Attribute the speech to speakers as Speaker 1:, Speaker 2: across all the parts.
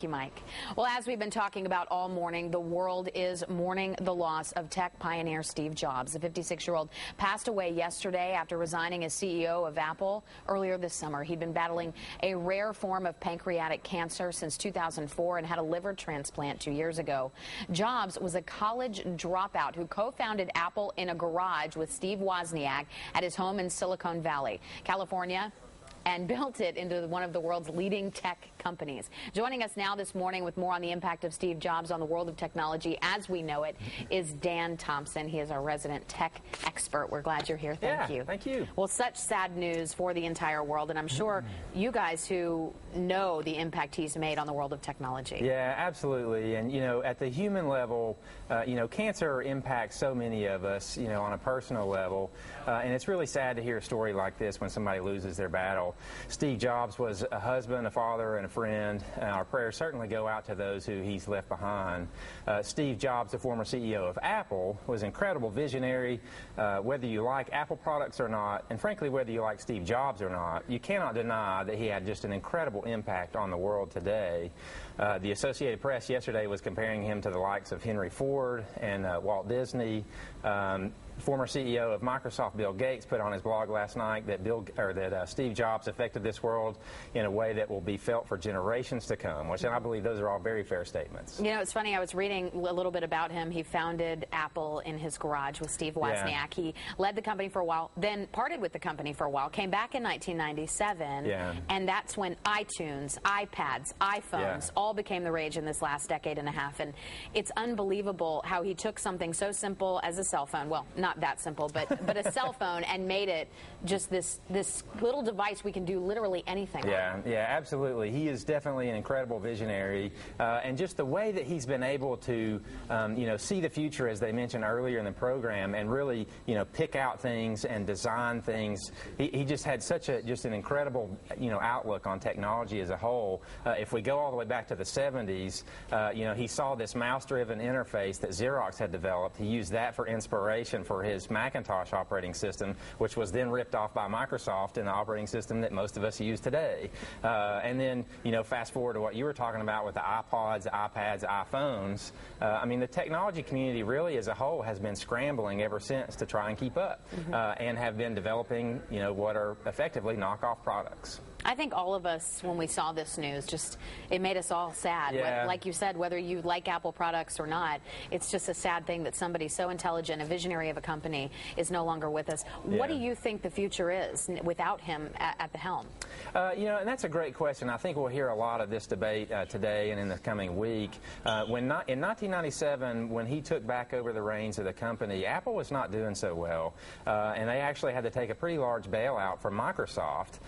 Speaker 1: Thank you, Mike. Well, as we've been talking about all morning, the world is mourning the loss of tech pioneer Steve Jobs. The 56-year-old passed away yesterday after resigning as CEO of Apple earlier this summer. He'd been battling a rare form of pancreatic cancer since 2004 and had a liver transplant 2 years ago. Jobs was a college dropout who co-founded Apple in a garage with Steve Wozniak at his home in Silicon Valley, California, and built it into one of the world's leading tech companies. Joining us now this morning with more on the impact of Steve Jobs on the world of technology as we know it is Dan Thompson. He is our resident tech expert. We're glad you're here. Thank you.
Speaker 2: Thank you.
Speaker 1: Well, such sad news for the entire world, and I'm sure you guys who know the impact he's made on the world of technology.
Speaker 2: Yeah, absolutely. And, you know, at the human level, cancer impacts so many of us, on a personal level. And it's really sad to hear a story like this when somebody loses their battle. Steve Jobs was a husband, a father, and a friend. Our prayers certainly go out to those who he's left behind. Steve Jobs, the former CEO of Apple, was an incredible visionary. Whether you like Apple products or not, and frankly, whether you like Steve Jobs or not, you cannot deny that he had just an incredible impact on the world today. The Associated Press yesterday was comparing him to the likes of Henry Ford and Walt Disney. Former CEO of Microsoft, Bill Gates, put on his blog last night that Steve Jobs affected this world in a way that will be felt for generations to come, which I believe those are all very fair statements.
Speaker 1: You know, it's funny, I was reading a little bit about him. He founded Apple in his garage with Steve Wozniak. Yeah. He led the company for a while, then parted with the company for a while, came back in 1997, and that's when iTunes, iPads, iPhones all became the rage in this last decade and a half. And it's unbelievable how he took something so simple as a cell phone, well, not that simple, but a cell phone, and made it just this little device we can do literally anything on.
Speaker 2: Yeah, absolutely. He is definitely an incredible visionary, and just the way that he's been able to, see the future, as they mentioned earlier in the program, and really, pick out things and design things. He just had such an incredible, outlook on technology as a whole. If we go all the way back to the 70s, he saw this mouse-driven interface that Xerox had developed. He used that for inspiration for his Macintosh operating system, which was then ripped off by Microsoft in the operating system that most of us use today. And then, fast forward to what you were talking about with the iPods, iPads, iPhones. The technology community really as a whole has been scrambling ever since to try and keep up, and have been developing, what are effectively knockoff products.
Speaker 1: I think all of us, when we saw this news, it made us all sad.
Speaker 2: Yeah.
Speaker 1: Like you said, whether you like Apple products or not, it's just a sad thing that somebody so intelligent, a visionary of a company, is no longer with us. Yeah. What do you think the future is without him at the helm?
Speaker 2: And that's a great question. I think we'll hear a lot of this debate today and in the coming week. In 1997, when he took back over the reins of the company, Apple was not doing so well, and they actually had to take a pretty large bailout from Microsoft.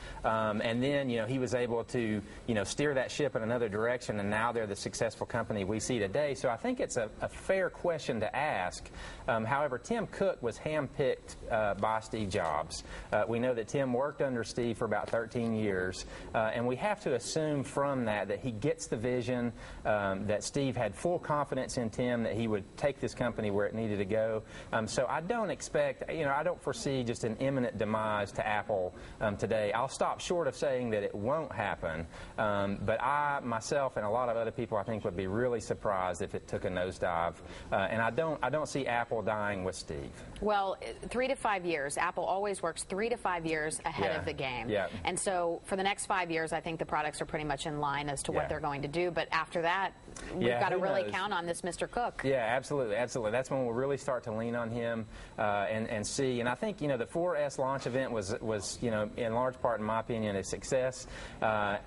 Speaker 2: And then, he was able to, steer that ship in another direction, and now they're the successful company we see today. So I think it's a fair question to ask. However, Tim Cook was handpicked by Steve Jobs. We know that Tim worked under Steve for about 13 years, and we have to assume from that he gets the vision, that Steve had full confidence in Tim, that he would take this company where it needed to go. So I don't expect, I don't foresee just an imminent demise to Apple today. I'll stop short of saying that it won't happen, but I, myself, and a lot of other people, I think, would be really surprised if it took a nosedive. And I don't see Apple dying with Steve.
Speaker 1: Well, 3 to 5 years. Apple always works 3 to 5 years ahead of the game.
Speaker 2: Yeah.
Speaker 1: And so for the next 5 years, I think the products are pretty much in line as to what they're going to do. But after that, we've got to really count on this Mr. Cook.
Speaker 2: Yeah, absolutely. That's when we'll really start to lean on him and see. And I think, the 4S launch event was in large part, in my opinion, a success.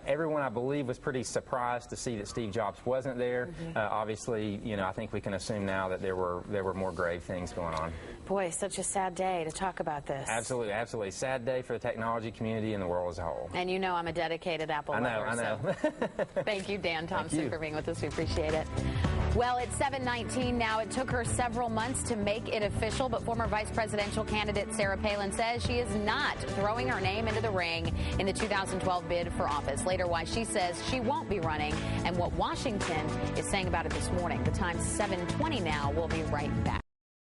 Speaker 2: Everyone, I believe, was pretty surprised to see that Steve Jobs wasn't there. Obviously, I think we can assume now that there were more grave things going on.
Speaker 1: Boy, such a sad day to talk about this.
Speaker 2: Absolutely. Sad day for the technology community and the world as a whole.
Speaker 1: And I'm a dedicated Apple lover.
Speaker 2: I know.
Speaker 1: So. Thank you, Dan Thompson, for being with us. We appreciate it. Well, it's 7:19 now. It took her several months to make it official, but former vice presidential candidate Sarah Palin says she is not throwing her name into the ring in the 2012 bid for office. Later, why she says she won't be running and what Washington is saying about it this morning. The time's 7:20 now. We'll be right back.